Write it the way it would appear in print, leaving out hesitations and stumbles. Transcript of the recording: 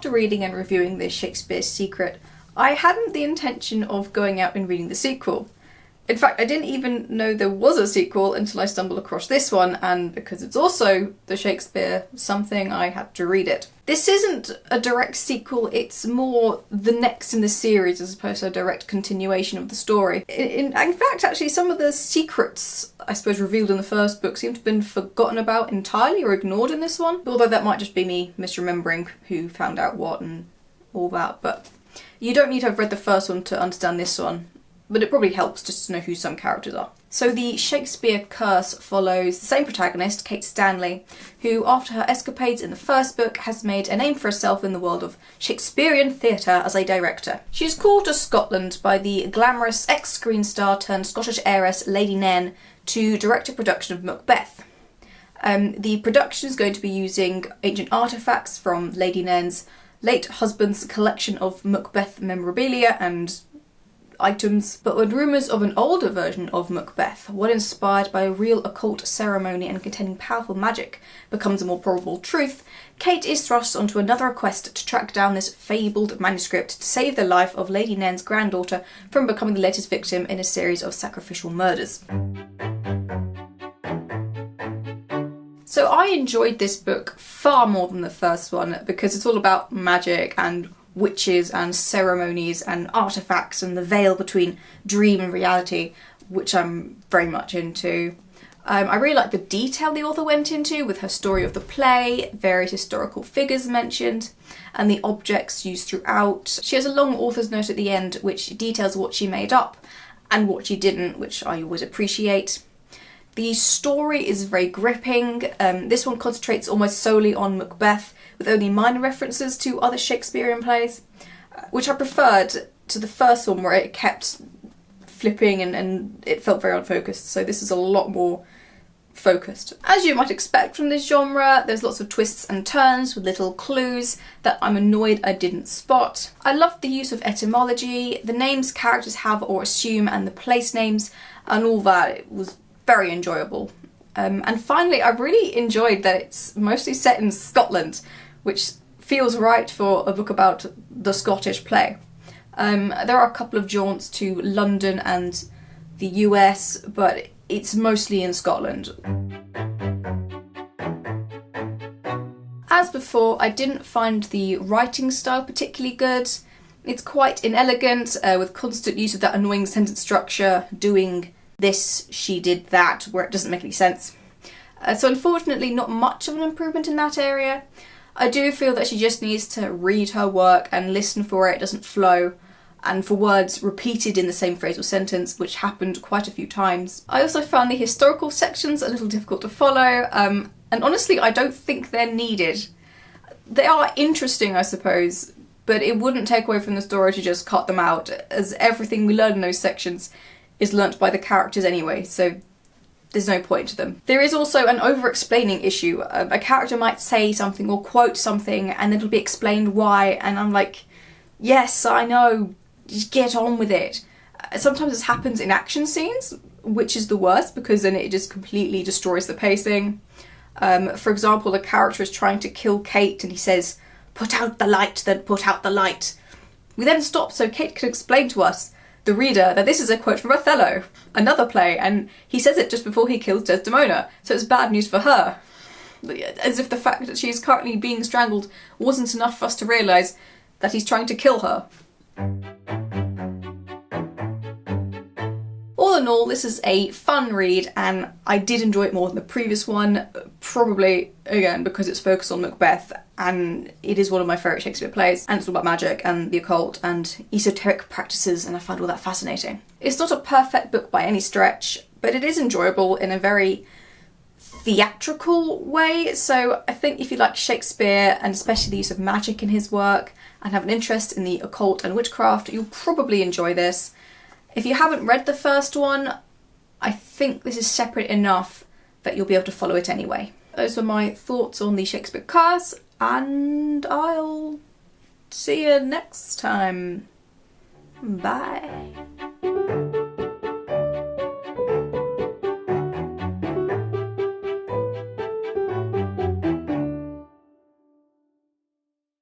after reading and reviewing this Shakespeare secret, I hadn't the intention of going out and reading the sequel. In fact, I didn't even know there was a sequel until I stumbled across this one, and because it's also the Shakespeare something, I had to read it. This isn't a direct sequel, it's more the next in the series as opposed to a direct continuation of the story. In fact, actually, some of the secrets, I suppose, revealed in the first book seem to have been forgotten about entirely or ignored in this one, although that might just be me misremembering who found out what and all that, but you don't need to have read the first one to understand this one. But it probably helps just to know who some characters are. So the Shakespeare curse follows the same protagonist, Kate Stanley, who after her escapades in the first book has made a name for herself in the world of Shakespearean theatre as a director. She's called to Scotland by the glamorous ex-screen star turned Scottish heiress Lady Nairn to direct a production of Macbeth. The production is going to be using ancient artefacts from Lady Nairn's late husband's collection of Macbeth memorabilia and items, but when rumours of an older version of Macbeth, one inspired by a real occult ceremony and containing powerful magic, becomes a more probable truth, Kate is thrust onto another quest to track down this fabled manuscript to save the life of Lady Nairn's granddaughter from becoming the latest victim in a series of sacrificial murders. So I enjoyed this book far more than the first one because it's all about magic and witches and ceremonies and artifacts and the veil between dream and reality, which I'm very much into. I really like the detail the author went into with her story of the play, various historical figures mentioned, and the objects used throughout. She has a long author's note at the end which details what she made up and what she didn't, which I always appreciate. The story is very gripping. This one concentrates almost solely on Macbeth, with only minor references to other Shakespearean plays, which I preferred to the first one where it kept flipping and it felt very unfocused, so this is a lot more focused. As you might expect from this genre, there's lots of twists and turns with little clues that I'm annoyed I didn't spot. I loved the use of etymology, the names characters have or assume, and the place names, and all that. It was very enjoyable. And finally, I really enjoyed that it's mostly set in Scotland, which feels right for a book about the Scottish play. There are a couple of jaunts to London and the US, but it's mostly in Scotland. As before, I didn't find the writing style particularly good. It's quite inelegant, with constant use of that annoying sentence structure, doing this, she did that, where it doesn't make any sense. So unfortunately, not much of an improvement in that area. I do feel that she just needs to read her work and listen for where it doesn't flow, and for words repeated in the same phrase or sentence, which happened quite a few times. I also found the historical sections a little difficult to follow, and honestly I don't think they're needed. They are interesting, I suppose, but it wouldn't take away from the story to just cut them out, as everything we learn in those sections is learnt by the characters anyway, so there's no point to them. There is also an over-explaining issue. A character might say something or quote something and it'll be explained why, and I'm like, yes, I know, just get on with it. Sometimes this happens in action scenes, which is the worst because then it just completely destroys the pacing. For example, a character is trying to kill Kate and he says, "Put out the light, then put out the light." We then stop so Kate can explain to us, the reader, that this is a quote from Othello, another play, and he says it just before he kills Desdemona, so it's bad news for her. As if the fact that she is currently being strangled wasn't enough for us to realise that he's trying to kill her. All in all, this is a fun read, and I did enjoy it more than the previous one, probably, again, because it's focused on Macbeth, and it is one of my favourite Shakespeare plays, and it's all about magic and the occult and esoteric practices, and I find all that fascinating. It's not a perfect book by any stretch, but it is enjoyable in a very theatrical way, so I think if you like Shakespeare, and especially the use of magic in his work, and have an interest in the occult and witchcraft, you'll probably enjoy this. If you haven't read the first one, I think this is separate enough that you'll be able to follow it anyway. Those are my thoughts on the Shakespeare curse, and I'll see you next time. Bye.